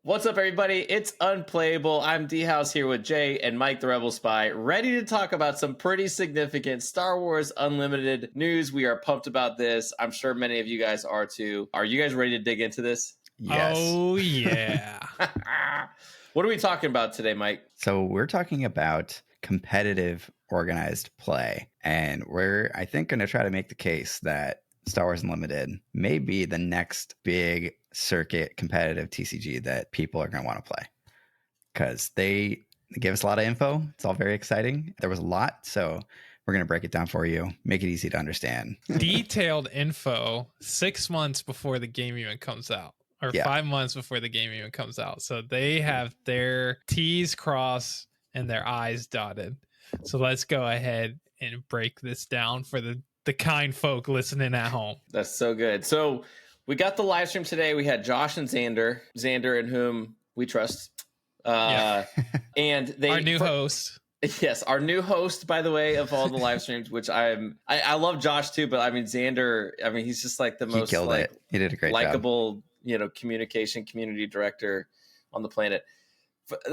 What's up, everybody? It's Unplayable. I'm D-House here with Jay and Mike the Rebel Spy, ready to talk about some pretty significant Star Wars Unlimited news. We are pumped about this. I'm sure many of you guys are too. Are you guys ready to dig into this? Yes. Oh, yeah. What are we talking about today, Mike? So we're talking about competitive organized play. And we're, I think, going to try to make the case that Star Wars Unlimited may be the next big circuit competitive TCG that people are going to want to play. Because they gave us a lot of info. It's all very exciting. There was a lot. So we're going to break it down for you, make it easy to understand. Detailed info 6 months before the game even comes out. Or 5 months before the game even comes out. So they have their T's crossed and their I's dotted. So let's go ahead and break this down for the kind folk listening at home. That's so good. So we got the live stream today. We had Josh and Xander in whom we trust. And they our new host. Yes, our new host, by the way, of all the live streams, which I love Josh too, but I mean Xander, I mean he's just like the most killed it. He did a great likable, communication community director on the planet.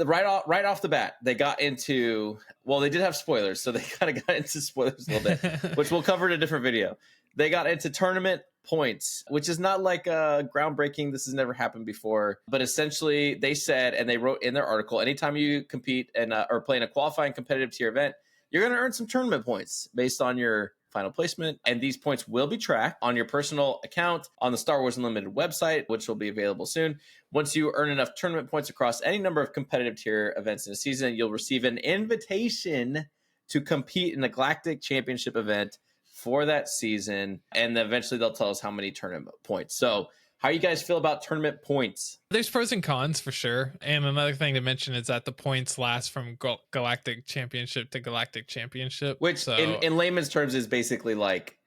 Right off the bat, they got into, well, they did have spoilers, so they kind of got into spoilers a little bit, which we'll cover in a different video. They got into tournament points, which is not like groundbreaking. This has never happened before, but essentially they said, and they wrote in their article, anytime you compete and or play in a qualifying competitive tier event, you're going to earn some tournament points based on your final placement, and these points will be tracked on your personal account on the Star Wars Unlimited website, which will be available soon. Once you earn enough tournament points across any number of competitive tier events in a season, you'll receive an invitation to compete in the Galactic Championship event for that season, and then eventually they'll tell us how many tournament points. So how you guys feel about tournament points? There's pros and cons for sure. And another thing to mention is that the points last from Galactic Championship to Galactic Championship. Which in layman's terms is basically like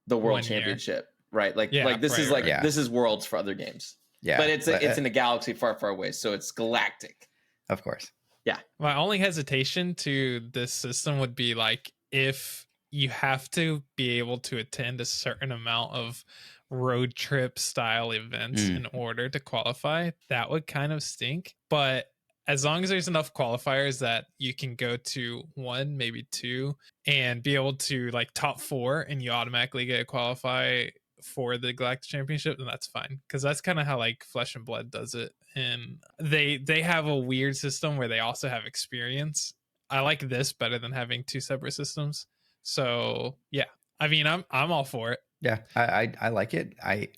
the World Championship, right? This is Worlds for other games. Yeah. But it's in a galaxy far, far away. So it's galactic. Of course. Yeah. My only hesitation to this system would be like if you have to be able to attend a certain amount of road trip style events in order to qualify, that would kind of stink. But as long as there's enough qualifiers that you can go to 1, maybe 2 and be able to like top 4 and you automatically get to qualify for the Galactic Championship, then that's fine, because that's kind of how like Flesh and Blood does it. And they have a weird system where they also have experience. I like this better than having 2 separate systems. So yeah, I mean I'm all for it. Yeah, I like it. I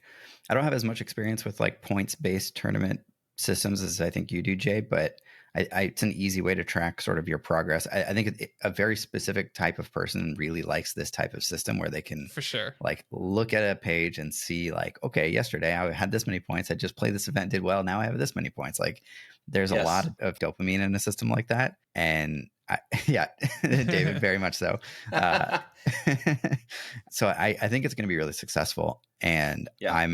don't have as much experience with like points-based tournament systems as I think you do, Jay, but it's an easy way to track sort of your progress. I think a very specific type of person really likes this type of system where they can for sure like look at a page and see like, okay, yesterday I had this many points. I just played this event, did well. Now I have this many points. Like there's a lot of dopamine in a system like that. And David, very much so. So I think it's going to be really successful. And I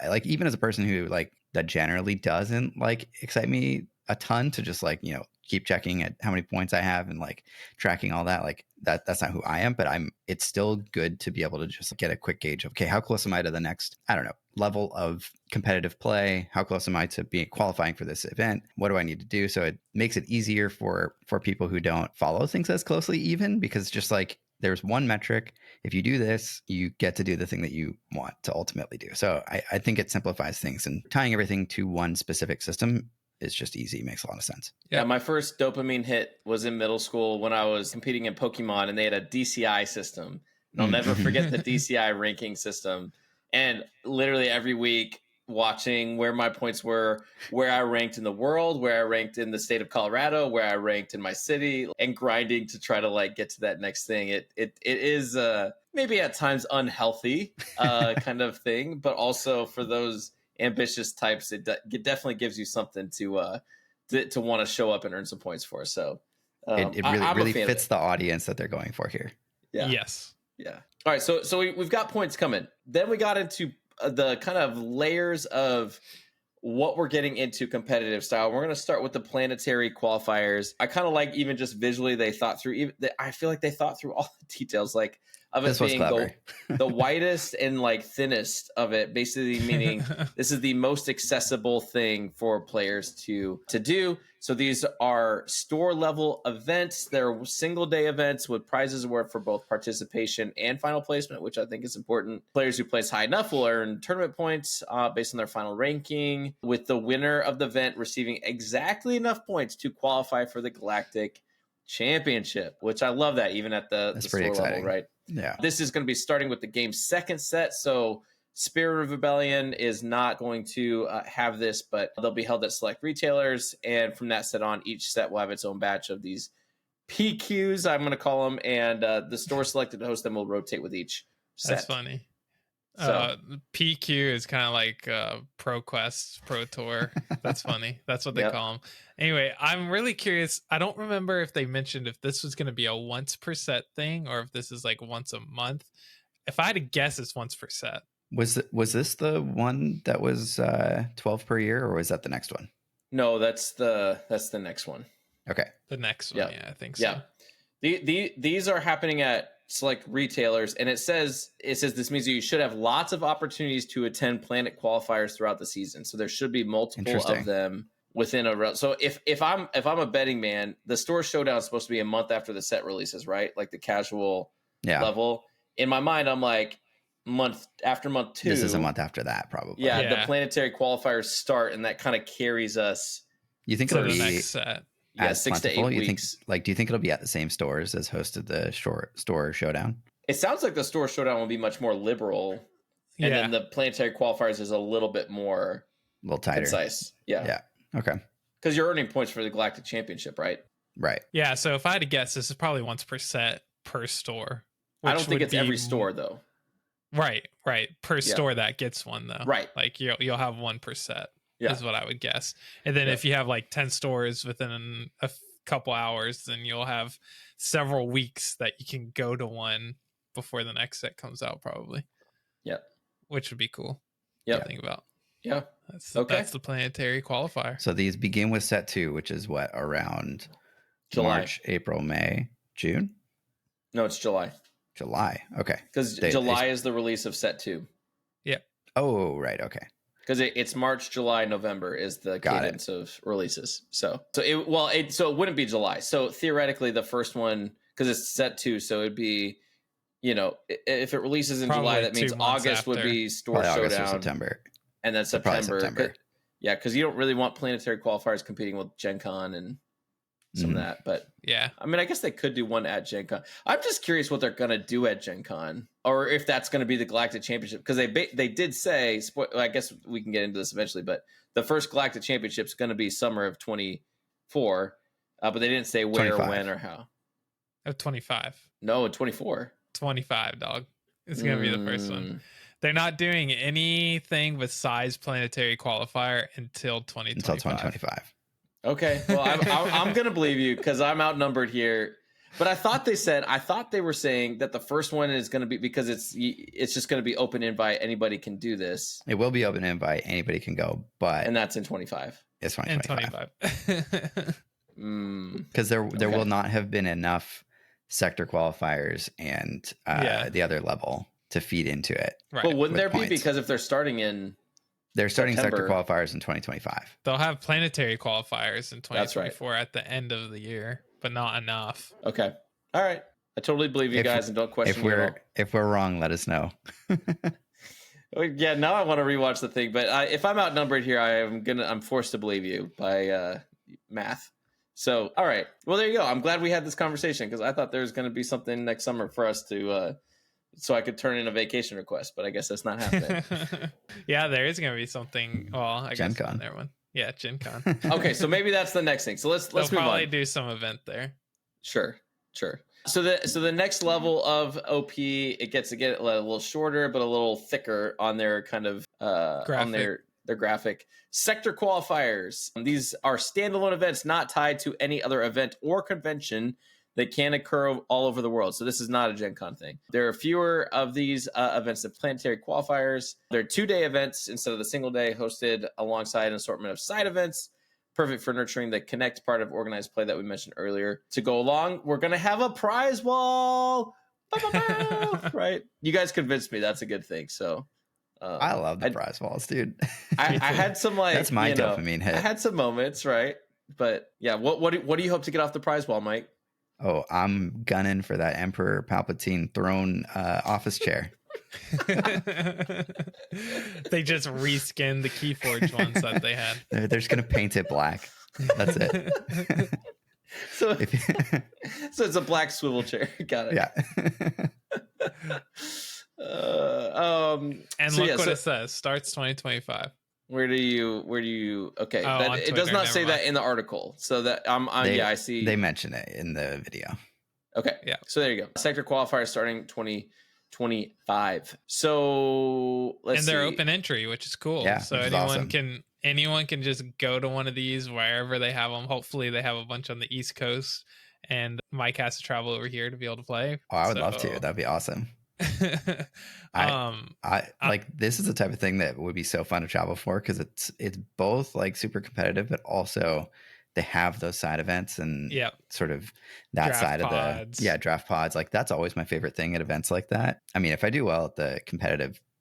like, even as a person who like that generally doesn't like excite me a ton to just like, keep checking at how many points I have and like tracking all that, like that's not who I am, but it's still good to be able to just get a quick gauge of, okay, how close am I to the next, I don't know, level of competitive play? How close am I to being qualifying for this event? What do I need to do? So it makes it easier for people who don't follow things as closely, even because just like there's one metric. If you do this, you get to do the thing that you want to ultimately do. So I think it simplifies things, and tying everything to one specific system is just easy. It makes a lot of sense. Yeah, my first dopamine hit was in middle school when I was competing in Pokemon, and they had a DCI system. And I'll never forget the DCI ranking system. And literally every week watching where my points were, where I ranked in the world, where I ranked in the state of Colorado, where I ranked in my city, and grinding to try to like get to that next thing. It is maybe at times unhealthy kind of thing, but also for those ambitious types, it definitely gives you something to want to show up and earn some points for. So it really fits the audience that they're going for here. Yeah. Yes. Yeah. All right. So we've got points coming. Then we got into the kind of layers of what we're getting into competitive style. We're going to start with the Planetary Qualifiers. I kind of like even just visually they thought through. I feel like they thought through all the details. Like of it being the widest and like thinnest of it, basically meaning this is the most accessible thing for players to do. So these are store level events. They're single day events with prizes awarded for both participation and final placement, which I think is important. Players who place high enough will earn tournament points based on their final ranking, with the winner of the event receiving exactly enough points to qualify for the Galactic Championship, which I love that even at the store level, right? Yeah. This is going to be starting with the game's second set. So Spirit of Rebellion is not going to have this, but they'll be held at select retailers. And from that set on, each set will have its own batch of these PQs, I'm going to call them. And the store selected to host them will rotate with each set. That's funny. So PQ is kind of like Pro Quest, Pro Tour. That's funny. That's what they call them. Anyway, I'm really curious. I don't remember if they mentioned if this was going to be a once per set thing or if this is like once a month. If I had to guess, it's once per set. Was this the one that was 12 per year, or was that the next one? No, that's the next one. Okay, the next one. Yeah, I think so. Yeah, these are happening at select retailers, and it says this means you should have lots of opportunities to attend Planet Qualifiers throughout the season. So there should be multiple of them within a. So if I'm a betting man, the store showdown is supposed to be a month after the set releases, right? Like the casual level. In my mind, I'm like month after month 2. This is a month after that, probably. Yeah, the Planetary Qualifiers start, and that kind of carries us. You think it'll be the next set? Yeah, 6 to 8 weeks. Do you think it'll be at the same stores as hosted the store showdown? It sounds like the store showdown will be much more liberal, and then the Planetary Qualifiers is a little bit more, a little tighter, concise. Yeah. Okay. Because you're earning points for the Galactic Championship, right? Right. Yeah. So if I had to guess, this is probably once per set per store. I don't think it's every store though. Right. Per store that gets one though. Right. Like you'll have one per set. Is what I would guess. And then if you have like 10 stores within a couple hours, then you'll have several weeks that you can go to one before the next set comes out, probably. Yep. Which would be cool. Yeah. Think about. Yeah. That's the Planetary Qualifier. So these begin with set 2, which is what, around July. March, April, May, June? No, it's July. July. Okay. Because July is the release of set 2. Yeah. Oh, right. Okay. Because it's March, July, November is the cadence of releases. So it wouldn't be July. So theoretically, the first one, because it's set 2, so it'd be, if it releases in probably July, that means August would be store showdown. August or September. And then September. Yeah, because you don't really want Planetary Qualifiers competing with Gen Con and some of that. But yeah, I mean, I guess they could do one at Gen Con. I'm just curious what they're going to do at Gen Con, or if that's going to be the Galactic Championship. Because they did say, I guess we can get into this eventually, but the first Galactic Championship is going to be summer of 24. But they didn't say where, 25. when, or how. Of 25. No, 24. 25, dog. It's going to be the first one. They're not doing anything with size Planetary Qualifier until 2025. Until 2025. Okay, well, I'm going to believe you because I'm outnumbered here. But I thought they were saying that the first one is going to be, because it's just going to be open invite. Anybody can do this. It will be open invite. Anybody can go, and that's in 25. It's 2025. Because there will not have been enough sector qualifiers and the other level to feed into it. Right. But wouldn't there be, because if they're starting starting September, sector qualifiers in 2025. They'll have planetary qualifiers in 2024 at the end of the year, but not enough. Okay. All right. I totally believe you guys and don't question me at all. If we're wrong, let us know. Yeah, now I want to rewatch the thing, but if I'm outnumbered here, I'm forced to believe you by math. So, all right. Well, there you go. I'm glad we had this conversation because I thought there was going to be something next summer for us to so I could turn in a vacation request, but I guess that's not happening. Yeah, there is going to be something. Well, I Gen guess Con. there one. Yeah, Gen Con. Okay, so maybe that's the next thing. So let's move on. They'll probably do some event there. Sure. So the next level of OP, it gets a little shorter but a little thicker on their kind of on their graphic. Sector qualifiers. These are standalone events not tied to any other event or convention that can occur all over the world. So this is not a Gen Con thing. There are fewer of these events than planetary qualifiers. They're 2-day events instead of the single day, hosted alongside an assortment of side events. Perfect for nurturing the connect part of organized play that we mentioned earlier. To go along, we're going to have a prize wall. right? You guys convinced me that's a good thing. So I love the prize walls, dude. I had some like that's my dopamine hit. I had some moments, right? But yeah, what do you hope to get off the prize wall, Mike? Oh, I'm gunning for that Emperor Palpatine throne office chair. They just reskinned the Keyforge ones that they had. They're just gonna paint it black. That's it. So it's a black swivel chair. Got it. Yeah. And look what it says. Starts 2025. Where do you? Okay, it does not say that in the article. So that I see. They mention it in the video. Okay, yeah. So there you go. Sector qualifier starting 2025. So let's see. And they're open entry, which is cool. Yeah, so anyone can just go to one of these wherever they have them. Hopefully they have a bunch on the East Coast, and Mike has to travel over here to be able to play. Oh, I would love to. That'd be awesome. I like this is the type of thing that would be so fun to travel for, because it's both like super competitive, but also they have those side events and sort of that draft side pods. of the draft pods. Like that's always my favorite thing at events like that. I mean, if I do well at the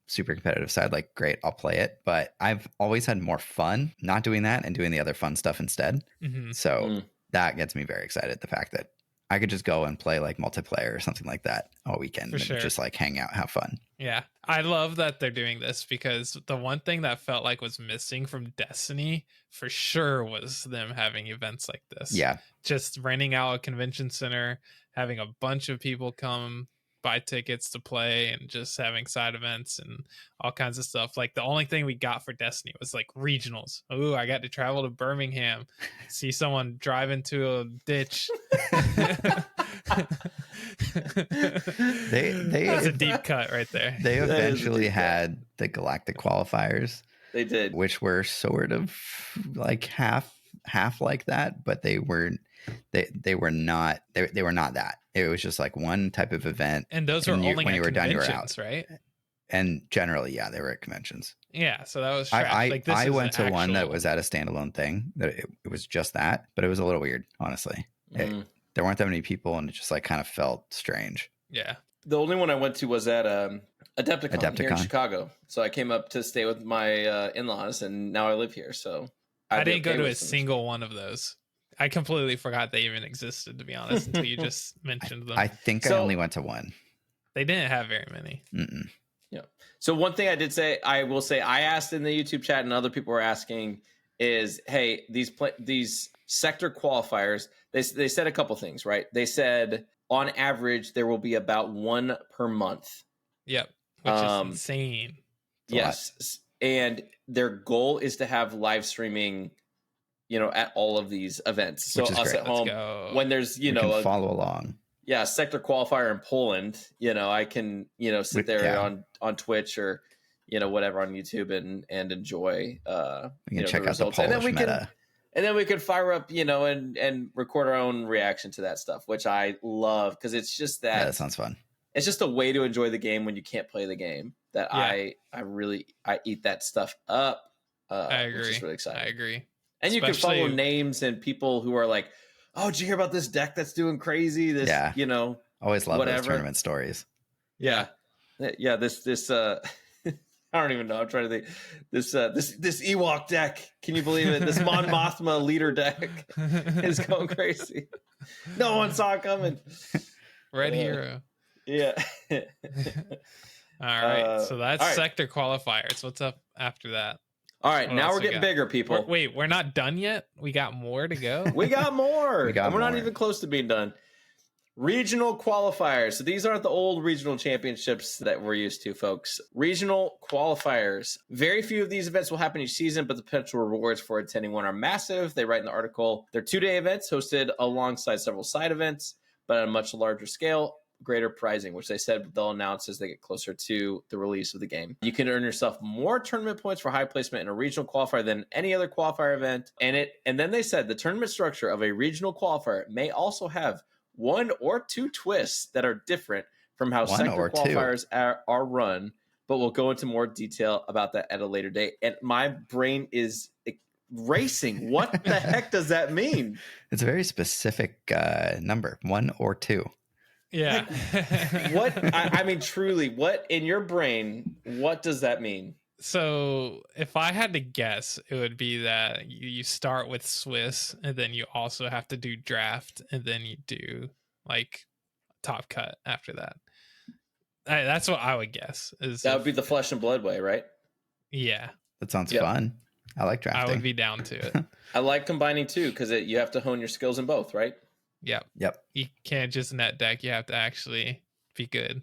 super competitive side, like great, I'll play it. But I've always had more fun not doing that and doing the other fun stuff instead. Mm-hmm. So that gets me very excited. The fact that I could just go and play like multiplayer or something like that all weekend and just like hang out, have fun. Yeah. I love that they're doing this, because the one thing that felt like was missing from Destiny for sure was them having events like this. Yeah. Just renting out a convention center, having a bunch of people come buy tickets to play, and just having side events and all kinds of stuff. Like the only thing we got for Destiny was like regionals. Oh, I got to travel to Birmingham, see someone drive into a ditch. That's a deep cut right there. They eventually had the Galactic Qualifiers. They did, which were sort of like half like that, but they were not that. It was just like one type of event, and those were only when you were done, you were out, right? And generally, yeah, they were at conventions. Yeah, so that was I went to one that was at a standalone thing that it was just that, but it was a little weird, honestly. There weren't that many people, and it just like kind of felt strange. Yeah, the only one I went to was at Adepticon here in Chicago. So I came up to stay with my in-laws, and now I live here. So I didn't go to a single one of those. I completely forgot they even existed, to be honest, until you just mentioned them. I think I only went to one. They didn't have very many. Mm-mm. Yeah. So one thing I will say, I asked in the YouTube chat, and other people were asking, is, hey, these sector qualifiers, they said a couple things, right? They said on average there will be about one per month. Yep, which is insane. Yes, and their goal is to have live streaming, at all of these events. So us at home, when there's we can follow along. Yeah, sector qualifier in Poland, I can sit there on Twitch or whatever on YouTube and enjoy we can check out the Polish meta. And then we could fire up, and record our own reaction to that stuff, which I love, because it's just that. Yeah, that sounds fun. It's just a way to enjoy the game when you can't play the game. That I eat that stuff up. I agree. Which is really exciting. I agree. And you can follow names and people who are like, "Oh, did you hear about this deck that's doing crazy?" This, always love those tournament stories. Yeah. This I don't even know. I'm trying to think. This Ewok deck. Can you believe it? This Mon Mothma leader deck is going crazy. No one saw it coming. Red Hero. Yeah. All right. So that's sector qualifiers. What's up after that? All right. Now we're getting bigger, people. Wait, we're not done yet? We got more to go? We got more. We're not even close to being done. Regional qualifiers. So these aren't the old regional championships that we're used to, folks. Regional qualifiers. Very few of these events will happen each season, but the potential rewards for attending one are massive. They write in the article, they're 2-day events hosted alongside several side events, but on a much larger scale, greater pricing, which they said they'll announce as they get closer to the release of the game. You can earn yourself more tournament points for high placement in a regional qualifier than any other qualifier event. And then they said the tournament structure of a regional qualifier may also have one or two twists that are different from how sector qualifiers are run, but we'll go into more detail about that at a later date. And my brain is racing. What the heck does that mean? It's a very specific number, 1 or 2. Yeah. What I mean, truly, what in your brain, what does that mean? So if I had to guess, it would be that you start with Swiss, and then you also have to do draft, and then you do like top cut after that. That's what I would guess. That would be the flesh and blood way, right? Yeah. That sounds fun. I like drafting. I would be down to it. I like combining too, because you have to hone your skills in both, right? Yep. Yep. You can't just net deck. You have to actually be good.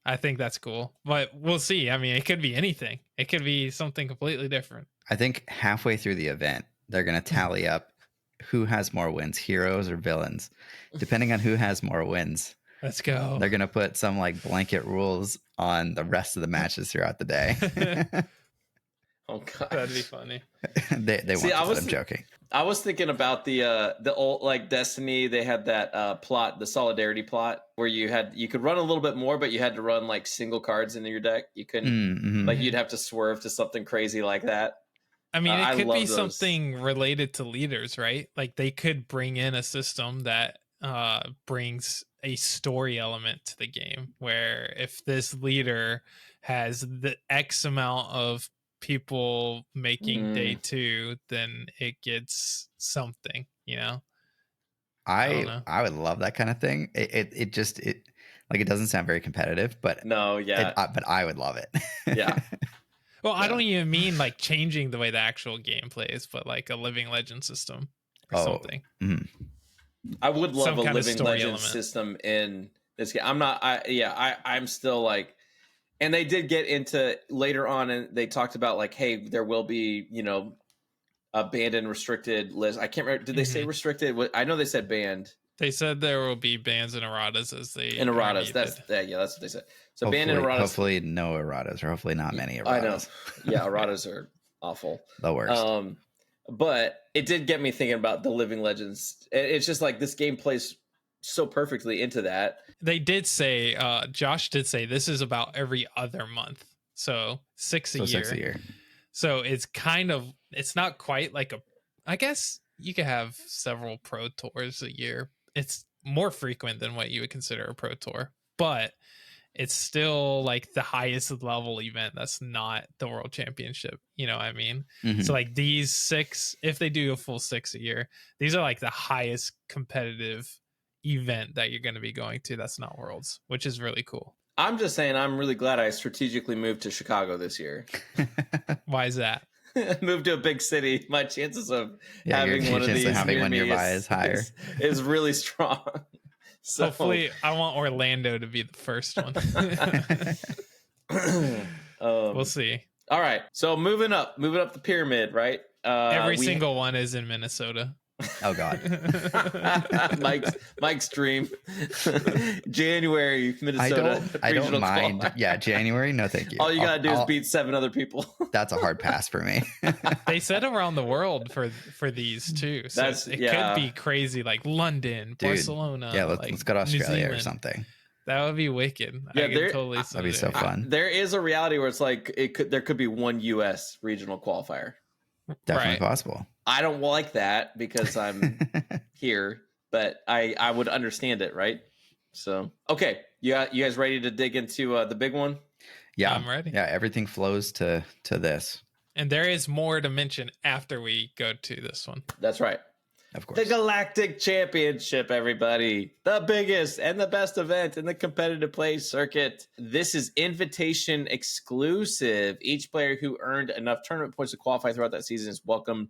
I think that's cool. But we'll see. I mean, it could be anything. It could be something completely different. I think halfway through the event, they're going to tally up who has more wins, heroes or villains. Depending on who has more wins. Let's go. They're going to put some like blanket rules on the rest of the matches throughout the day. Oh god, that'd be funny. they See, want to. I'm joking. I was thinking about the old like Destiny. They had that plot, the solidarity plot, where you could run a little bit more, but you had to run like single cards into your deck. You couldn't like you'd have to swerve to something crazy like that. I mean, it could be something related to leaders, right? Like they could bring in a system that brings a story element to the game, where if this leader has the X amount of people making day 2, then it gets something, I would love that kind of thing. It just like it doesn't sound very competitive, but no, yeah, but I would love it. Yeah. Well, I don't even mean like changing the way the actual game plays, but like a living legend system or something. I would love a living legend system in this game. I'm still like, and they did get into later on, and they talked about like, hey, there will be, a banned and restricted list. I can't remember. Did they say restricted? I know they said banned. They said there will be bans and erratas as they. And erratas. That's what they said. So banned and erratas. Hopefully no erratas, or hopefully not many erratas. I know. Yeah, erratas are awful. The worst. But it did get me thinking about the living legends. It's just like this game plays so perfectly into that. They did say, Josh did say this is about every other month. So 6 a year. 6 a year. So it's not quite like I guess you could have several pro tours a year. It's more frequent than what you would consider a pro tour, but it's still like the highest level event that's not the world championship. You know what I mean? So like these 6, if they do a full 6 a year, these are like the highest competitive event that you're going to be going to that's not worlds, which is really cool. I'm just saying I'm really glad I strategically moved to Chicago this year. Why is that? Moved to a big city. My chances of having one of these having one nearby is higher. Is really strong. So hopefully I want Orlando to be the first one. We'll see. All right. So moving up the pyramid, right? Every single one is in Minnesota. Oh God. Mike's dream. January, Minnesota. I don't mind. Yeah, January. No, thank you. All you gotta do is beat 7 other people. That's a hard pass for me. They said around the world for these too. So it could be crazy, like London, Barcelona. Yeah, let's go to Australia or something. That would be wicked. Yeah, that'd be so fun. There is a reality where it's like there could be one U.S. regional qualifier. Definitely possible. I don't like that because I'm here, but I would understand it, right? So okay, you guys ready to dig into the big one? Yeah, I'm ready. Yeah, everything flows to this, and there is more to mention after we go to this one. That's right. Of course. The Galactic Championship, everybody. The biggest and the best event in the competitive play circuit. This is invitation exclusive. Each player who earned enough tournament points to qualify throughout that season is welcome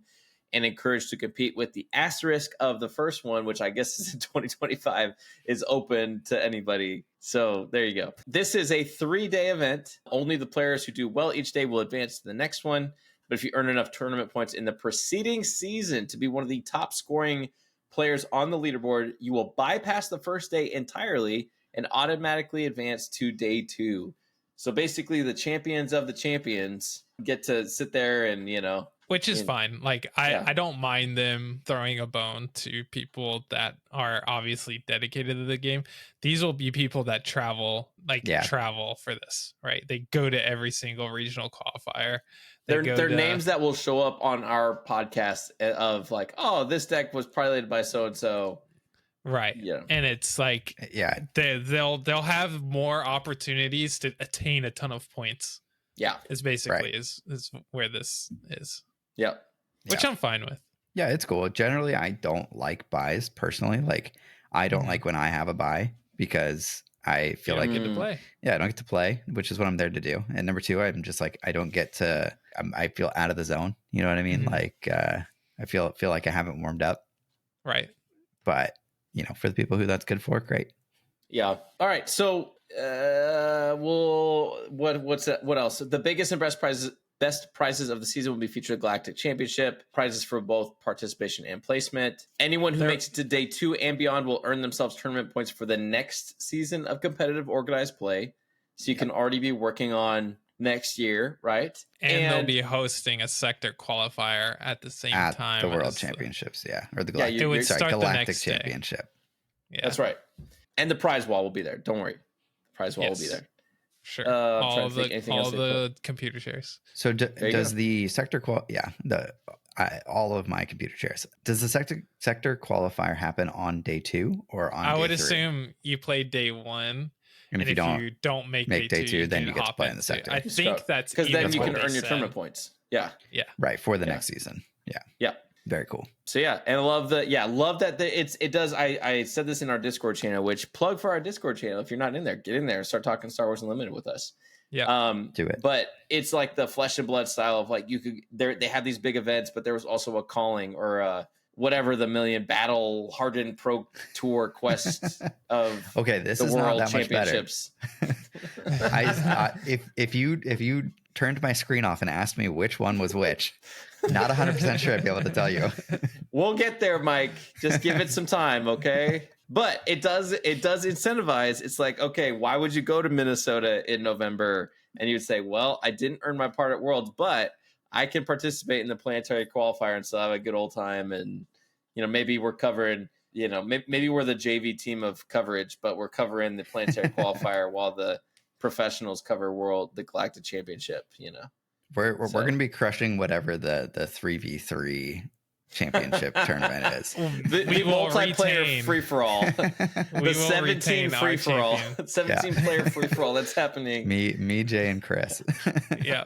and encouraged to compete, with the asterisk of the first one, which I guess is in 2025, is open to anybody. So there you go. This is a 3-day event. Only the players who do well each day will advance to the next one. But if you earn enough tournament points in the preceding season to be one of the top scoring players on the leaderboard, you will bypass the first day entirely and automatically advance to day 2. So basically the champions of the champions get to sit there and, which is fine. Like I don't mind them throwing a bone to people that are obviously dedicated to the game. These will be people that travel for this, right? They go to every single regional qualifier. They're names that will show up on our podcast of like, oh, this deck was piloted by so-and-so. Right. Yeah. And it's like, they'll have more opportunities to attain a ton of points. Yeah. Is basically is where this is. Yeah. Which I'm fine with. Yeah, it's cool. Generally, I don't like buys personally. Like, I don't like when I have a buy because I feel like get to play. Yeah, I don't get to play, which is what I'm there to do. And number two, I'm just like, I don't get to. I feel out of the zone. You know what I mean? Like, I feel like I haven't warmed up. Right. But for the people who that's good for, great. Yeah. All right. So, what's that? What else? The biggest and best prizes of the season will be featured at Galactic Championship. Prizes for both participation and placement. Anyone who makes it to day 2 and beyond will earn themselves tournament points for the next season of competitive organized play. So you can already be working on next year, right? And they'll be hosting a sector qualifier at the same time. The World Championships, or the Galactic, it would start Galactic the next Championship. Yeah. That's right. And the prize wall will be there. Don't worry. The prize wall will be there. Sure. All the computer shares. So does the sector all of my computer shares. Does the sector qualifier happen on day 2 or on I day would 3? assume you play day 1. And if you don't make day 2, then you get to play in the sector. I think that's because then you can earn your tournament points. Yeah. Yeah. Right, for the next season. Yeah. Yeah. Very cool. So and I love that it does. I said this in our Discord channel, which plug for our Discord channel. If you're not in there, get in there and start talking Star Wars Unlimited with us. Yeah. Do it. But it's like the flesh and blood style of like they have these big events, but there was also a calling or whatever the million battle hardened pro tour quest of this the is world not that championships. Much better. If you turned my screen off and asked me which one was which, not 100% sure I'd be able to tell you. We'll get there, Mike. Just give it some time, okay? But it does incentivize. It's like, okay, why would you go to Minnesota in November? And you'd say, well, I didn't earn my part at Worlds, but I can participate in the Planetary Qualifier and still have a good old time. And, maybe we're covering, maybe we're the JV team of coverage, but we're covering the Planetary Qualifier while the professionals cover the Galactic Championship, We're going to be crushing whatever the 3v3 championship tournament is. The multiplayer free-for-all. The 17 free-for-all. 17 player free-for-all that's happening. Me, Jay, and Chris. Yeah.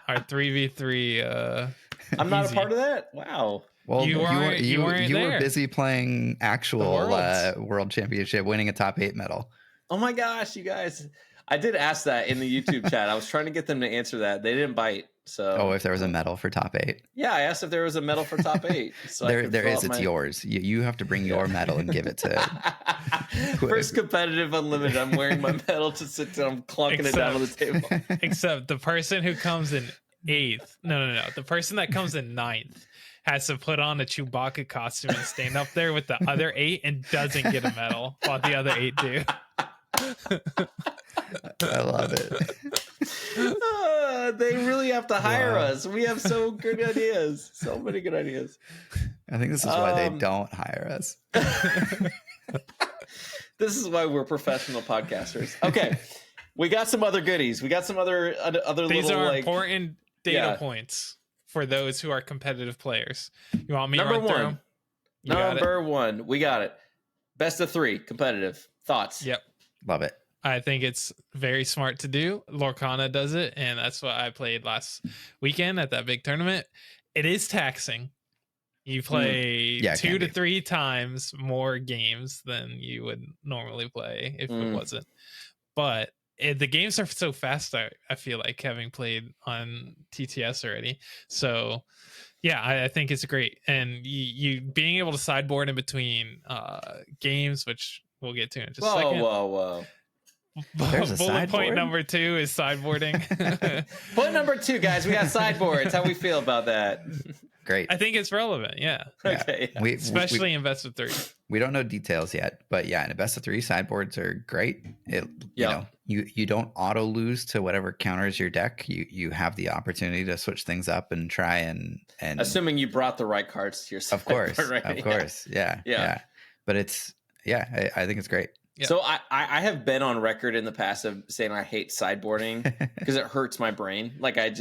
Our 3v3 I'm not a part of that? Wow. Well, you weren't were busy playing actual World Championship, winning a top 8 medal. Oh my gosh, you guys. I did ask that in the YouTube chat. I was trying to get them to answer that. They didn't bite. So if there was a medal for top 8. Yeah, I asked if there was a medal for top 8. So there is. It's yours. You have to bring your medal and give it to First competitive unlimited. I'm wearing my medal to sit down. I'm clunking it down on the table. Except the person who comes in 8th. No. The person that comes in 9th has to put on a Chewbacca costume and stand up there with the other 8 and doesn't get a medal while the other 8 do. I love it. They really have to hire us. We have so good ideas. So many good ideas. I think this is why they don't hire us. This is why we're professional podcasters. Okay. We got some other goodies. We got some other These little are important data points for those who are competitive players. You want me to run through them? Number 1. We got it. Best of 3 competitive. Thoughts? Yep. Love it. I think it's very smart to do. Lorcana does it, and that's what I played last weekend at that big tournament. It is taxing. You play 2 to 3 times more games than you would normally play if it wasn't. But the games are so fast, I feel like, having played on TTS already. So, yeah, I think it's great. And you being able to sideboard in between games, which we'll get to in just a second. Whoa. Bullet point number 2 is sideboarding. Point number 2, guys, we got sideboards. How we feel about that? Great. I think it's relevant. Yeah. Okay. Yeah. Especially in best of 3. We don't know details yet, but yeah, in a best of 3, sideboards are great. You don't auto lose to whatever counters your deck. You have the opportunity to switch things up and try and assuming you brought the right cards to your sideboard. Of course. Yeah. But it's I think it's great. Yeah. So I have been on record in the past of saying I hate sideboarding because it hurts my brain. Like I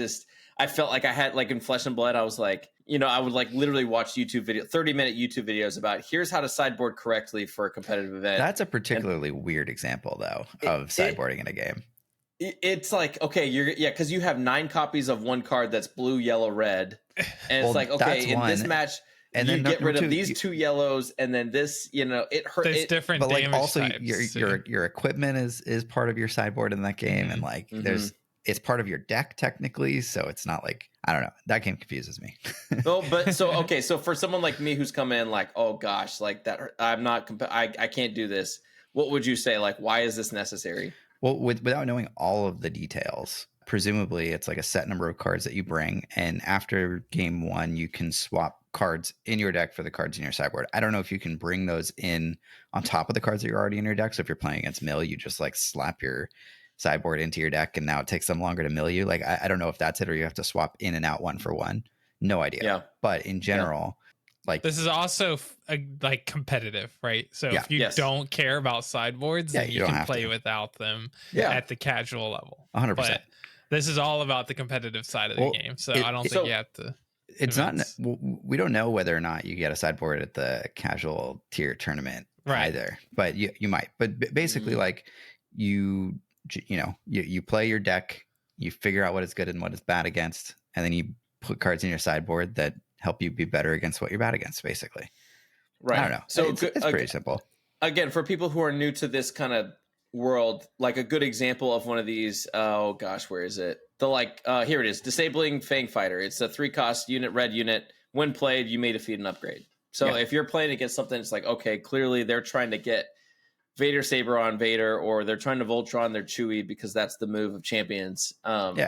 felt like I had, like in Flesh and Blood, I was like, I would like literally watch 30-minute YouTube videos about here's how to sideboard correctly for a competitive event. That's a particularly weird example, though, of sideboarding in a game. It's like, okay, because you have 9 copies of one card that's blue, yellow, red, and it's like, okay, in this match, and then get rid of these 2 yellows, and then this, it hurts. There's different, but like also types, your equipment is part of your sideboard in that game, and like it's part of your deck technically, so it's not like, I don't know. That game confuses me. So for someone like me who's come in like, oh gosh, like that, I can't do this. What would you say? Like, why is this necessary? Well, without knowing all of the details, presumably it's like a set number of cards that you bring, and after game 1, you can swap cards in your deck for the cards in your sideboard. I don't know if you can bring those in on top of the cards that you're already in your deck. So if you're playing against mill, you just like slap your sideboard into your deck, and now it takes them longer to mill you. Like, I don't know if that's it, or you have to swap in and out one for one. No idea. Yeah. But in general, like, this is also like competitive, right? So if you don't care about sideboards, then you can play without them at the casual level. 100%. But this is all about the competitive side of the game. So I don't think you have to. It's not. We don't know whether or not you get a sideboard at the casual tier tournament either. But you might. But basically, like you play your deck, you figure out what is good and what is bad against, and then you put cards in your sideboard that help you be better against what you're bad against, basically. Right. I don't know. So it's pretty simple. Again, for people who are new to this kind of world, like a good example of one of these, oh gosh, where is it? Here it is, Disabling Fang Fighter. It's a 3-cost unit, red unit. When played, you may defeat an upgrade. So if you're playing against something, it's like, okay, clearly they're trying to get Vader Saber on Vader, or they're trying to Voltron their Chewie because that's the move of champions.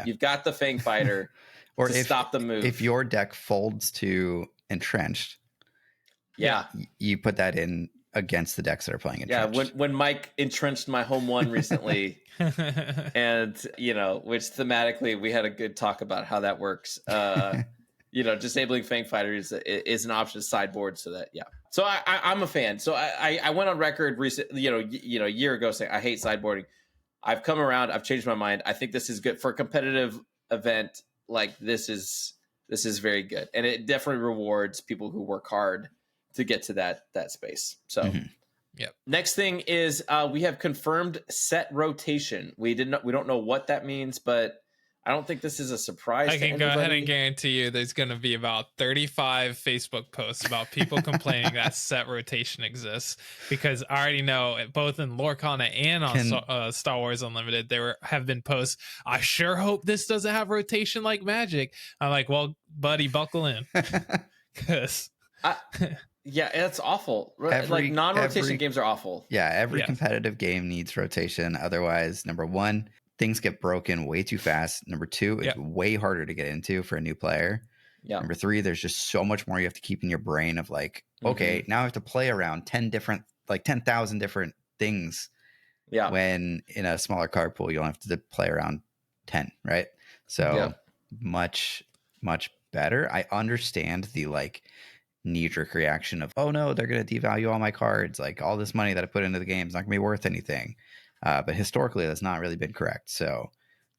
You've got the Fang Fighter or to stop the move. If your deck folds to Entrenched, you put that in against the decks that are playing Entrenched. Yeah, when Mike entrenched my home one recently, and which thematically we had a good talk about how that works. Disabling Fang Fighter is an option to sideboard, so that So I'm a fan. So I went on record recently, a year ago saying I hate sideboarding. I've come around. I've changed my mind. I think this is good for a competitive event. Like this is very good, and it definitely rewards people who work hard to get to that space. So, Next thing is we have confirmed set rotation. We don't know what that means, but I don't think this is a surprise. I can go ahead and guarantee you there's going to be about 35 Facebook posts about people complaining that set rotation exists, because I already know both in Lorcana and on Star Wars Unlimited, there have been posts. I sure hope this doesn't have rotation like Magic. I'm like, well, buddy, buckle in. Because it's awful. Like non-rotation games are awful. Yeah, every competitive game needs rotation. Otherwise, number one, things get broken way too fast. Number two, it's way harder to get into for a new player. Yeah. Number three, there's just so much more you have to keep in your brain of like, okay, now I have to play around 10,000 different things. Yeah. When in a smaller card pool, you don't have to play around 10, right? So much, much better. I understand the like knee-jerk reaction of, oh no, they're going to devalue all my cards. Like all this money that I put into the game is not going to be worth anything. But historically, that's not really been correct. So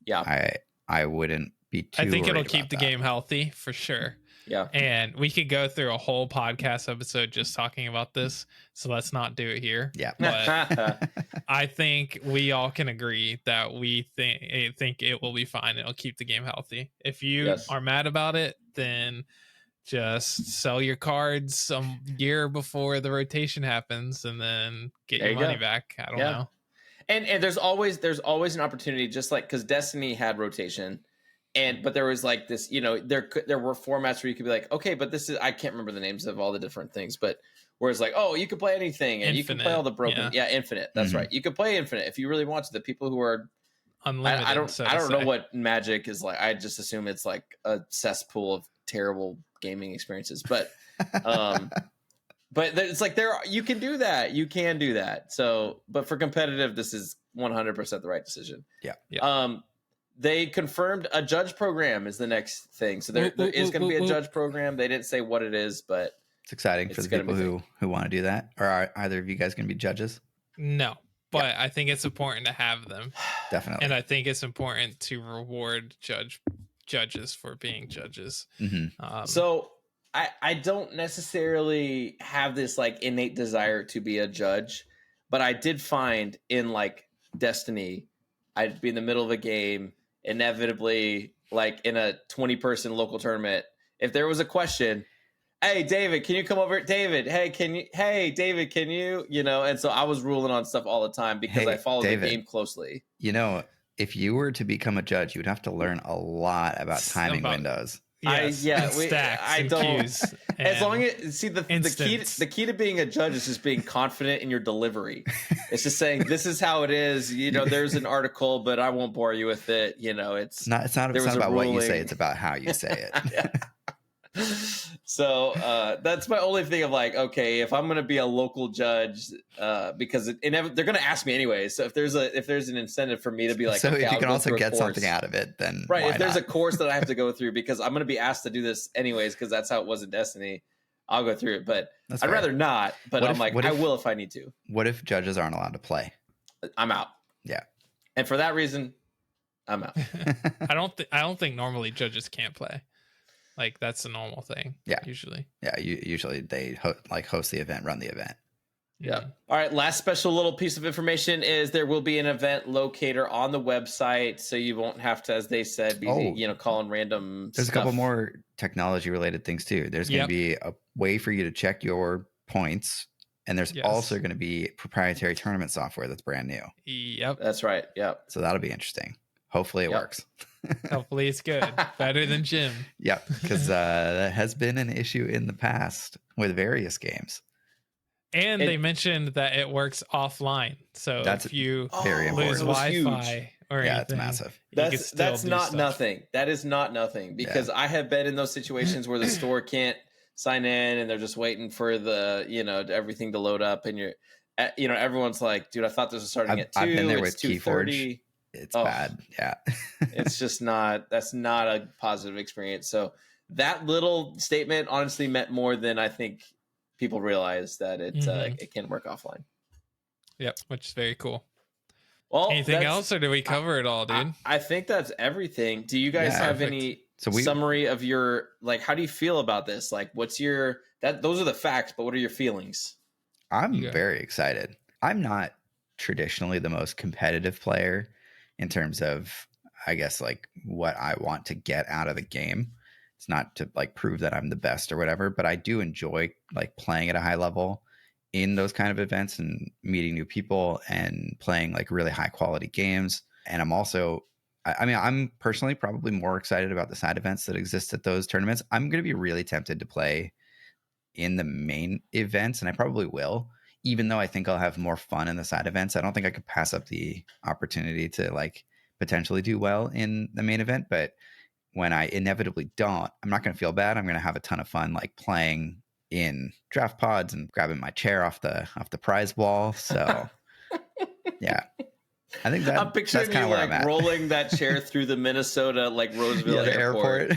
I wouldn't be too I think it'll keep that. The game healthy for sure. Yeah. And we could go through a whole podcast episode just talking about this. So let's not do it here. Yeah. But I think we all can agree that we think it will be fine. It'll keep the game healthy. If you are mad about it, then just sell your cards some year before the rotation happens and then get your money back. I don't know. And there's always an opportunity, just like because Destiny had rotation, but there was like this, there were formats where you could be like, okay, but this is, I can't remember the names of all the different things, but where it's like, oh, you can play anything and you can play all the broken, infinite. That's right. You could play infinite if you really want to. The people who are unlimited. I don't know what Magic is like. I just assume it's like a cesspool of terrible gaming experiences, but but it's like you can do that. You can do that. So, but for competitive, this is 100% the right decision. Yeah. They confirmed a judge program is the next thing. So there is going to be a judge program. They didn't say what it is, but it's exciting for the people who want to do that. Or are either of you guys going to be judges? No, but I think it's important to have them. Definitely. And I think it's important to reward judges for being judges. Mm-hmm. So I don't necessarily have this like innate desire to be a judge, but I did find in like Destiny, I'd be in the middle of a game, inevitably like in a 20-person local tournament. If there was a question, hey David, can you come over? David, hey David, can you, and so I was ruling on stuff all the time because I followed the game closely. If you were to become a judge, you would have to learn a lot about timing windows. Yes, I don't. As long as the key to being a judge is just being confident in your delivery. It's just saying this is how it is. There's an article, but I won't bore you with it. It's not about what you say; it's about how you say it. So that's my only thing of like, okay, if I'm going to be a local judge, because they're going to ask me anyway. So if there's an incentive for me to be like, so okay, if you can also get something out of it, then right. Why if there's not? a course that I have to go through because I'm going to be asked to do this anyways, because that's how it was in Destiny, I'll go through it. But I'd rather not. But I will if I need to. What if judges aren't allowed to play? I'm out. Yeah. And for that reason, I'm out. I don't think normally judges can't play. Like that's a normal thing. Yeah. Usually. Yeah. Usually they host the event, run the event. Yeah. All right. Last special little piece of information is there will be an event locator on the website, so you won't have to, as they said, be calling random. There's a couple more technology related things too. There's going to be a way for you to check your points, and there's also going to be proprietary tournament software that's brand new. Yep. That's right. Yep. So that'll be interesting. Hopefully it works. Hopefully it's good. Better than Jim. Yep, because that has been an issue in the past with various games. And they mentioned that it works offline. So if you lose Wi-Fi or anything, it's massive. That's not nothing. That is not nothing, because I have been in those situations where the store can't sign in and they're just waiting for the everything to load up, and everyone's like, dude, I thought this was starting at 2. I've been there with Keyforge. It's bad. Yeah. It's just that's not a positive experience. So that little statement honestly meant more than I think people realize, that it can work offline. Yep. Which is very cool. Well, anything else, or did we cover it all, dude? I think that's everything. Do you guys have any summary of your, like, how do you feel about this? Like, those are the facts, but what are your feelings? I'm very excited. I'm not traditionally the most competitive player in terms of, I guess, like what I want to get out of the game. It's not to like prove that I'm the best or whatever, but I do enjoy like playing at a high level in those kind of events and meeting new people and playing like really high quality games. And I'm also, I'm personally probably more excited about the side events that exist at those tournaments. I'm going to be really tempted to play in the main events, and I probably will. Even though I think I'll have more fun in the side events, I don't think I could pass up the opportunity to like potentially do well in the main event. But when I inevitably don't, I'm not going to feel bad. I'm going to have a ton of fun like playing in draft pods and grabbing my chair off the prize wall. So yeah, I think I'm picturing you like rolling that chair through the Minnesota like Roseville airport.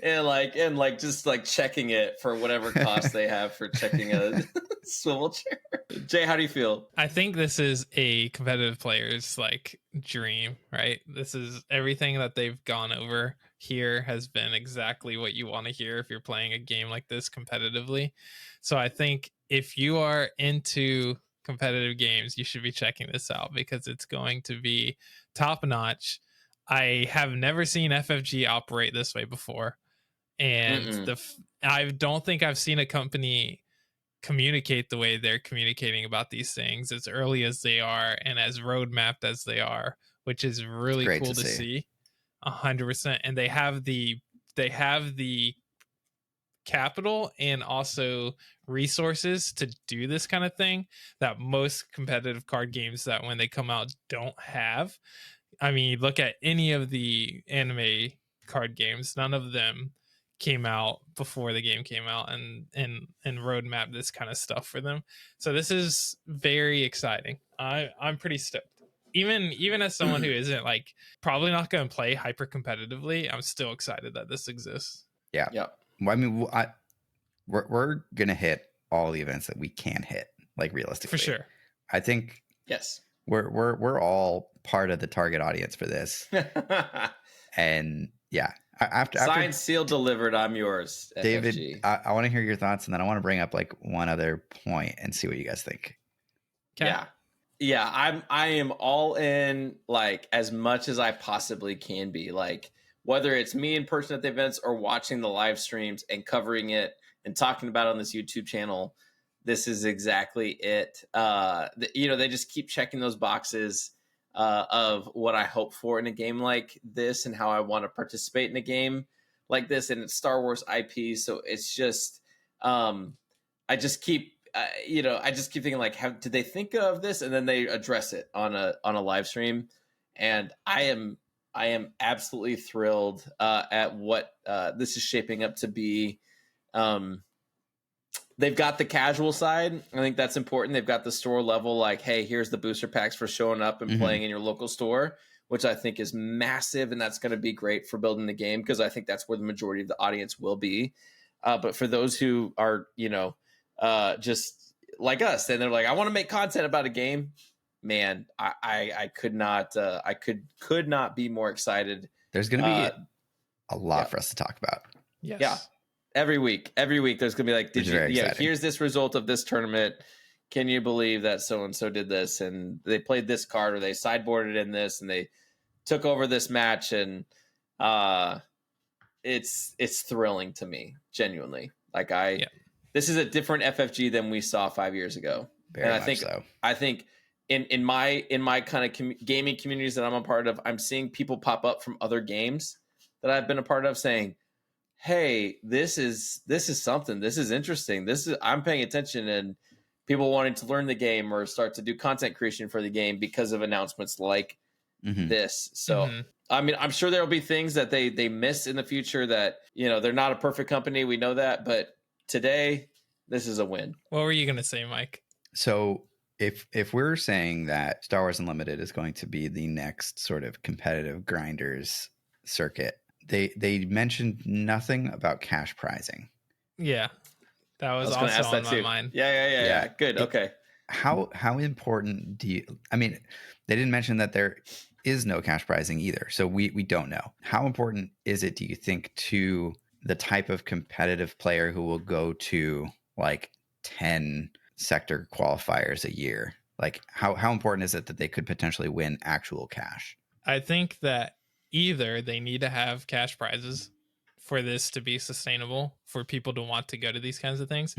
and just like checking it for whatever cost they have for checking a swivel chair. Jay, how do you feel? I think this is a competitive player's like dream, right? This is everything that they've gone over here has been exactly what you want to hear if you're playing a game like this competitively. So I think if you are into competitive games, you should be checking this out because it's going to be top notch. I have never seen FFG operate this way before, and I don't think I've seen a company communicate the way they're communicating about these things as early as they are and as roadmapped as they are, which is really cool to see. 100%. And they have the capital and also resources to do this kind of thing that most competitive card games that when they come out don't have. I mean, look at any of the anime card games, none of them came out before the game came out and roadmap this kind of stuff for them. So this is very exciting. I'm pretty stoked. Even as someone who isn't like probably not going to play hyper competitively, I'm still excited that this exists. Yeah. Well, I mean, we're gonna hit all the events that we can hit, like realistically. For sure. I think we're all part of the target audience for this. And yeah, After signed, sealed, delivered. I'm yours, David. FFG. I want to hear your thoughts, and then I want to bring up like one other point and see what you guys think. Okay. Yeah. I am all in, like, as much as I possibly can be. Like, whether it's me in person at the events or watching the live streams and covering it and talking about it on this YouTube channel, this is exactly it. They just keep checking those boxes of what I hope for in a game like this and how I want to participate in a game like this. And it's Star Wars IP, so it's just I just keep thinking, like, did they think of this? And then they address it on a live stream, and I am absolutely thrilled at what this is shaping up to be. They've got the casual side. I think that's important. They've got the store level, like, hey, here's the booster packs for showing up and playing in your local store, which I think is massive, and that's going to be great for building the game, because I think that's where the majority of the audience will be. But for those who are, just like us, and they're like, I want to make content about a game, man, I could not be more excited. There's going to be a lot for us to talk about. Yes. Yeah. Every week there's gonna be like, here's this result of this tournament. Can you believe that so and so did this, and they played this card, or they sideboarded in this, and they took over this match, and it's thrilling to me, genuinely. Like, this is a different FFG than we saw 5 years ago. Very and much so. I think in my kind of gaming communities that I'm a part of, I'm seeing people pop up from other games that I've been a part of saying, hey, this is something. This is interesting. I'm paying attention, and people wanting to learn the game or start to do content creation for the game because of announcements like this. So, I mean, I'm sure there'll be things that they miss in the future that, they're not a perfect company. We know that, but today, this is a win. What were you going to say, Mike? So if we're saying that Star Wars Unlimited is going to be the next sort of competitive grinders circuit, they mentioned nothing about cash prizing. Yeah, that was also on my mind. Yeah. Good. Okay. How important I mean, they didn't mention that there is no cash prizing either, so we don't know. How important is it, do you think, to the type of competitive player who will go to like 10 sector qualifiers a year? Like, how important is it that they could potentially win actual cash? I think that either they need to have cash prizes for this to be sustainable, for people to want to go to these kinds of things,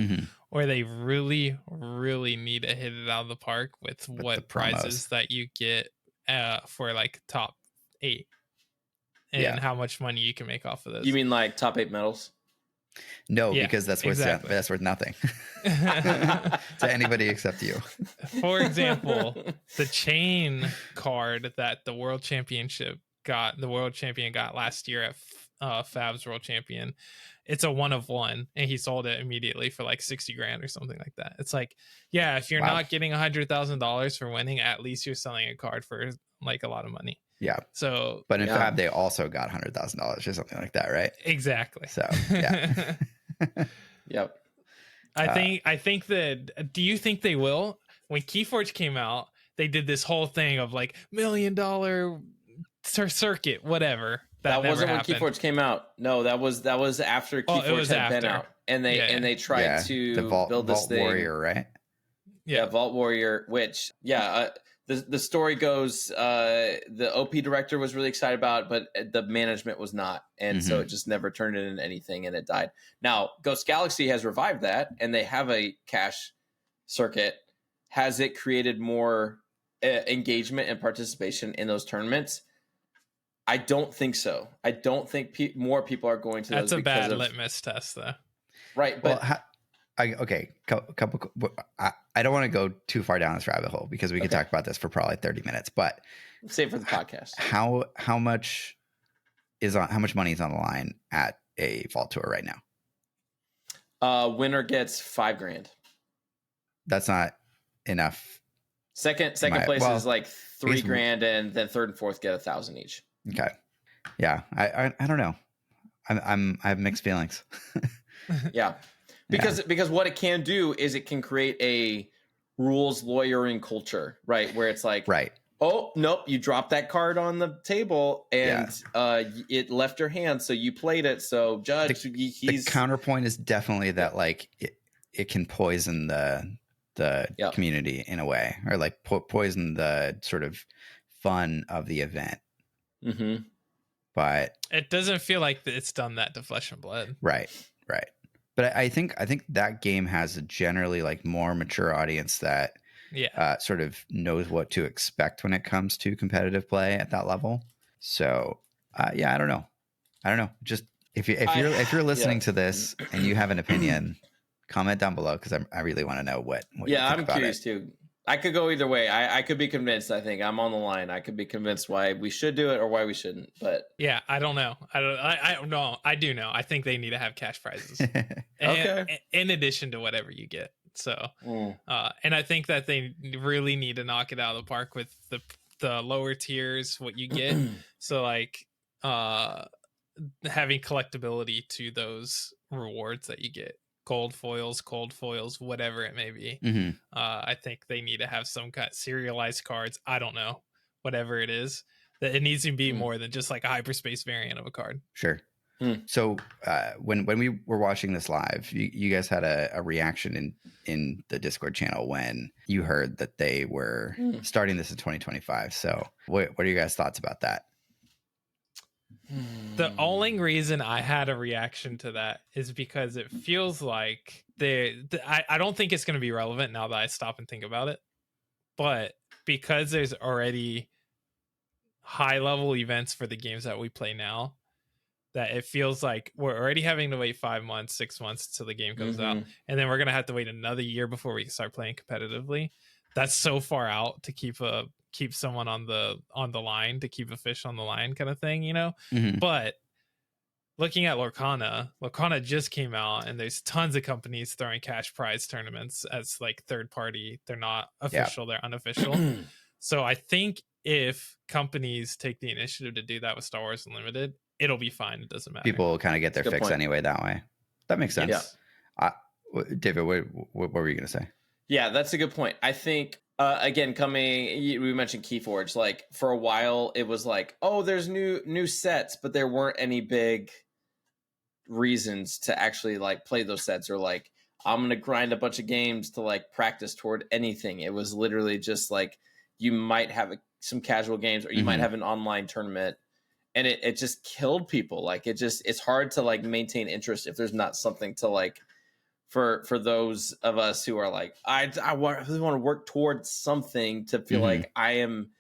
or they really, really need to hit it out of the park with what prizes that you get for like top 8 and how much money you can make off of those. You mean like top 8 medals? No, because that's worth nothing to anybody except you. For example, the chain card that the world champion got last year at Fab's World Champion, it's a 1 of 1, and he sold it immediately for like 60 grand or something like that. It's like, yeah, if you're not getting $100,000 for winning, at least you're selling a card for like a lot of money. Yeah. So, but in Fab, they also got $100,000 or something like that, right? Exactly. So, yeah. Yep. I think that, do you think they will? When Keyforge came out, they did this whole thing of like $1 million circuit, whatever. That wasn't when Keyforge came out. No, that was after Keyforge had been out, and they tried to build this thing. Vault Warrior, right? Yeah, Vault Warrior. Which, the story goes, the OP director was really excited about it, but the management was not, and so it just never turned into anything, and it died. Now, Ghost Galaxy has revived that, and they have a cash circuit. Has it created more engagement and participation in those tournaments? I don't think so. I don't think more people are going to those. That's a bad litmus test, though. Right, but couple. I don't want to go too far down this rabbit hole because we could talk about this for probably 30 minutes. But save for the podcast. How much money is on the line at a Vault Tour right now? Winner gets $5,000. That's not enough. Second place is like $3,000, and then third and fourth get $1,000 each. Okay. Yeah. I don't know. I have mixed feelings. Yeah. Because what it can do is it can create a rules lawyering culture, right? Where it's like, Oh, nope. You dropped that card on the table and it left your hand. So you played it. So Judge, the counterpoint is definitely that like it can poison the community in a way, or like poison the sort of fun of the event. Mm-hmm. But it doesn't feel like it's done that to Flesh and Blood. Right. But I think that game has a generally like more mature audience that sort of knows what to expect when it comes to competitive play at that level. So I don't know. Just if you're listening to this and you have an opinion, comment down below, because I really want to know what you think I'm about curious too. I could go either way. I could be convinced. I think I'm on the line. I could be convinced why we should do it or why we shouldn't. But yeah, I don't know. I don't know. I do know. I think they need to have cash prizes. Okay. In addition to whatever you get. So, and I think that they really need to knock it out of the park with the lower tiers, what you get. So like, having collectability to those rewards that you get. Cold foils, whatever it may be. Mm-hmm. I think they need to have some kind of serialized cards. I don't know, whatever it is. That it needs to be more than just like a hyperspace variant of a card. Sure. So when we were watching this live, you guys had a reaction in the Discord channel when you heard that they were starting this in 2025. So what are your guys' thoughts about that? The only reason I had a reaction to that is because it feels like I don't think it's going to be relevant now that I stop and think about it. But because there's already high level events for the games that we play now, that it feels like we're already having to wait 5 months, 6 months till the game comes out. And then we're going to have to wait another year before we can start playing competitively. That's so far out to keep someone on the line, to keep a fish on the line kind of thing, you know? Mm-hmm. But looking at Lorcana just came out, and there's tons of companies throwing cash prize tournaments as like third party. They're not official, they're unofficial. So I think if companies take the initiative to do that with Star Wars Unlimited, it'll be fine. It doesn't matter. People will kind of get their fix anyway that way. That makes sense. Yeah. David, what were you going to say? Yeah, that's a good point. I think, again, we mentioned Keyforge. Like, for a while, it was like, oh, there's new sets, but there weren't any big reasons to actually, like, play those sets, or, like, I'm going to grind a bunch of games to, like, practice toward anything. It was literally just, like, you might have some casual games, or you might have an online tournament, and it just killed people. Like, it's hard to, like, maintain interest if there's not something to, like, for those of us who are like, I really want to work towards something, to feel like I am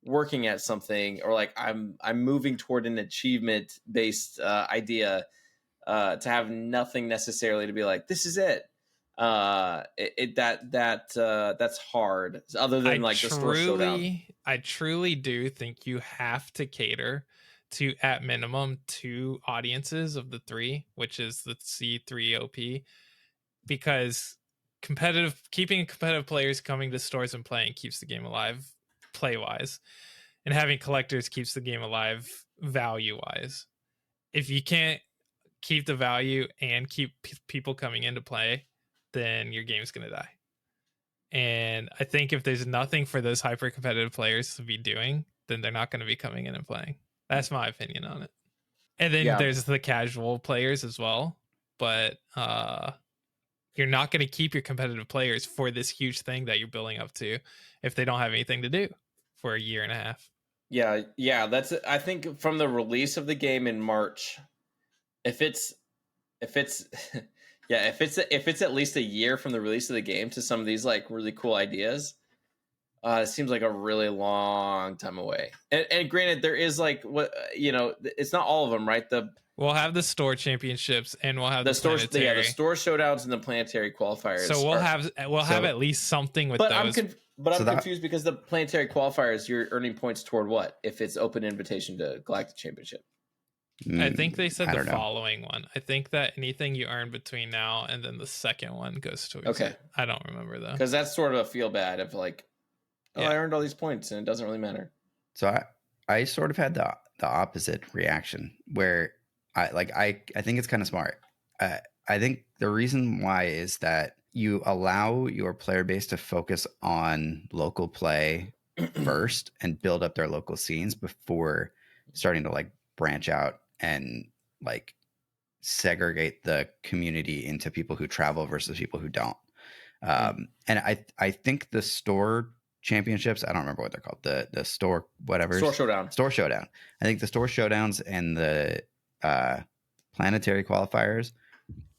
working at something, or like I'm moving toward an achievement based idea, to have nothing necessarily to be like, this is it. That's hard, other than like the store showdown. I truly do think you have to cater to, at minimum, 2 audiences of the 3, which is the C3OP, because keeping competitive players coming to stores and playing keeps the game alive play wise, and having collectors keeps the game alive value wise. If you can't keep the value and keep people coming in to play, then your game's going to die. And I think if there's nothing for those hyper competitive players to be doing, then they're not going to be coming in and playing. That's my opinion on it. And then there's the casual players as well, but you're not going to keep your competitive players for this huge thing that you're building up to if they don't have anything to do for a year and a half. Yeah, that's, I think, from the release of the game in March, if it's at least a year from the release of the game to some of these like really cool ideas, it seems like a really long time away. And granted, there is like, what, it's not all of them, right? We'll have the store championships, and we'll have the store showdowns and the planetary qualifiers. So we'll have at least something with those. I'm confused because the planetary qualifiers, you're earning points toward what if it's open invitation to Galactic Championship? I think they said the following one. I think that anything you earn between now and then the second one goes to okay. I don't remember though, because that's sort of a feel bad of like, I earned all these points and it doesn't really matter. So I sort of had the opposite reaction, where I think it's kind of smart. I think the reason why is that you allow your player base to focus on local play first and build up their local scenes before starting to like branch out and like segregate the community into people who travel versus people who don't. And I think the store championships, I don't remember what they're called, the store whatever, Store Showdown. I think the store showdowns and the planetary qualifiers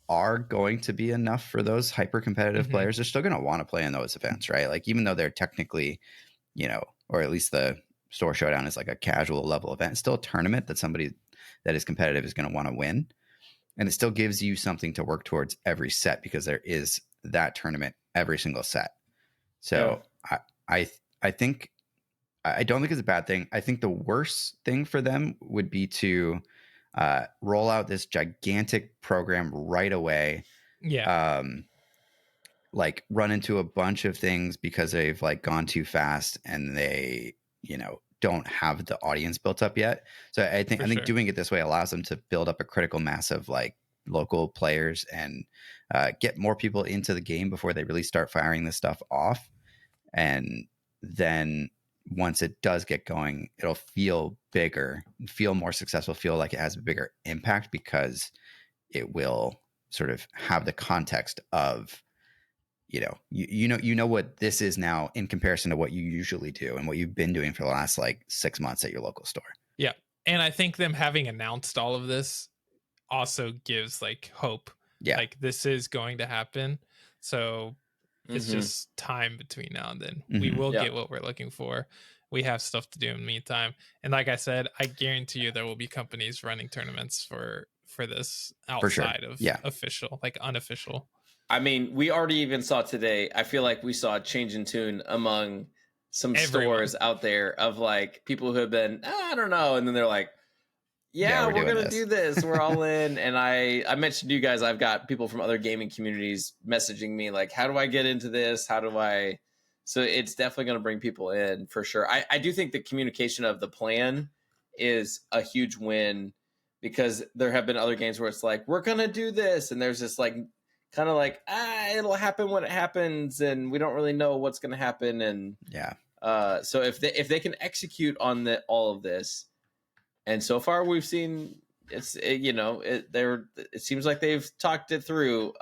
are going to be enough for those hyper competitive players. They're still going to want to play in those events, right? Like even though they're technically, you know, or at least the store showdown is like a casual level event, it's still a tournament that somebody that is competitive is going to want to win. And it still gives you something to work towards every set because there is that tournament every single set. So I think, I don't think it's a bad thing. I think the worst thing for them would be to roll out this gigantic program right away. Like run into a bunch of things because they've like gone too fast and they, you know, don't have the audience built up yet. So I think doing it this way allows them to build up a critical mass of like local players and get more people into the game before they really start firing this stuff off. And then once it does get going, it'll feel bigger, feel more successful, feel like it has a bigger impact because it will sort of have the context of, you know what this is now in comparison to what you usually do and what you've been doing for the last like 6 months at your local store. Yeah. And I think them having announced all of this also gives like hope. Yeah. Like this is going to happen. So it's just time between now and then. We will get what we're looking for. We have stuff to do in the meantime. And like I said, I guarantee you there will be companies running tournaments for this outside of official, like unofficial. I mean, we already even saw today, I feel like we saw a change in tune among some stores out there of like people who have been, I don't know. And then they're like, we're going to do this. We're all in. And I mentioned to you guys, I've got people from other gaming communities messaging me like, how do I get into this? So it's definitely going to bring people in for sure. I do think the communication of the plan is a huge win because there have been other games where it's like, we're going to do this. And there's this like, kind of like, it'll happen when it happens. And we don't really know what's going to happen. And so if they can execute on all of this, and so far we've seen it seems like they've talked it through.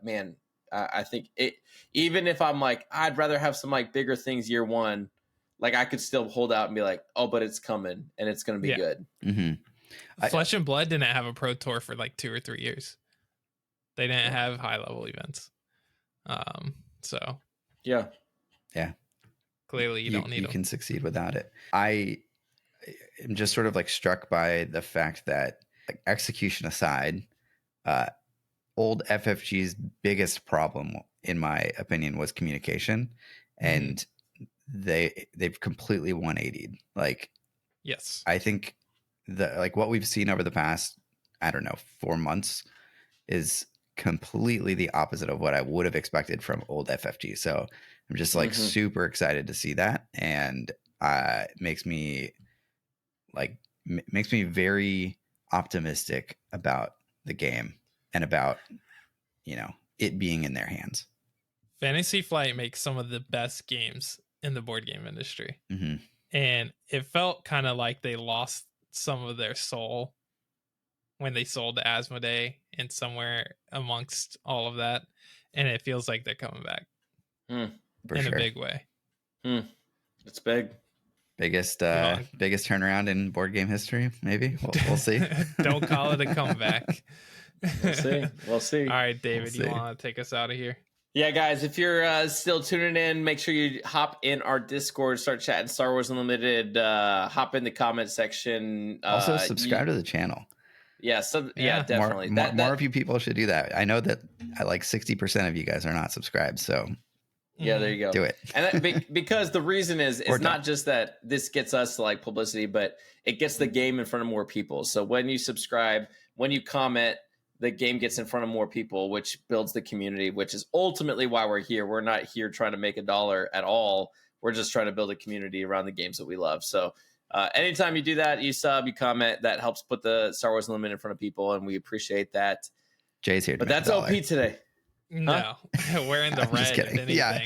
Man, I think it, even if I'm like, I'd rather have some like bigger things year one, like I could still hold out and be like, oh, but it's coming and it's going to be good. Flesh and Blood didn't have a pro tour for like 2 or 3 years. They didn't have high level events. So clearly you don't need them. You can succeed without it. I am just sort of like struck by the fact that, like, execution aside, old FFG's biggest problem, in my opinion, was communication, and they've completely 180'd. Like, yes, I think what we've seen over the past, I don't know, 4 months is completely the opposite of what I would have expected from old FFG. So I'm just like super excited to see that, and it makes me very optimistic about the game and about, it being in their hands. Fantasy Flight makes some of the best games in the board game industry. And it felt kind of like they lost some of their soul when they sold to Asmodee and somewhere amongst all of that. And it feels like they're coming back in a big way. It's big. Biggest turnaround in board game history, maybe. We'll see. Don't call it a comeback. We'll see. All right, David, you want to take us out of here? Yeah, guys, if you're still tuning in, make sure you hop in our Discord, start chatting Star Wars Unlimited, hop in the comment section. Also, subscribe to the channel. Yeah, definitely. More of you people should do that. I know that like 60% of you guys are not subscribed, so yeah, there you go. Do it. And because the reason is, it's not just that this gets us to like publicity, but it gets the game in front of more people. So when you subscribe, when you comment, the game gets in front of more people, which builds the community, which is ultimately why we're here. We're not here trying to make $1 at all. We're just trying to build a community around the games that we love. So anytime you do that, you sub, you comment, that helps put the Star Wars Unlimited in front of people, and we appreciate that. Jay's here. But that's OP today. No, we're in the I'm just red. If kidding. Yeah.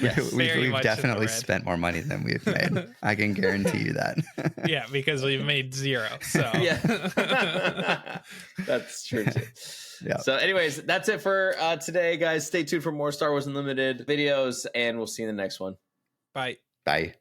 anything. We've definitely spent more money than we've made. I can guarantee you that. Yeah, because we've made 0. So yeah, that's true too. Yeah. So anyways, that's it for today, guys. Stay tuned for more Star Wars Unlimited videos, and we'll see you in the next one. Bye. Bye.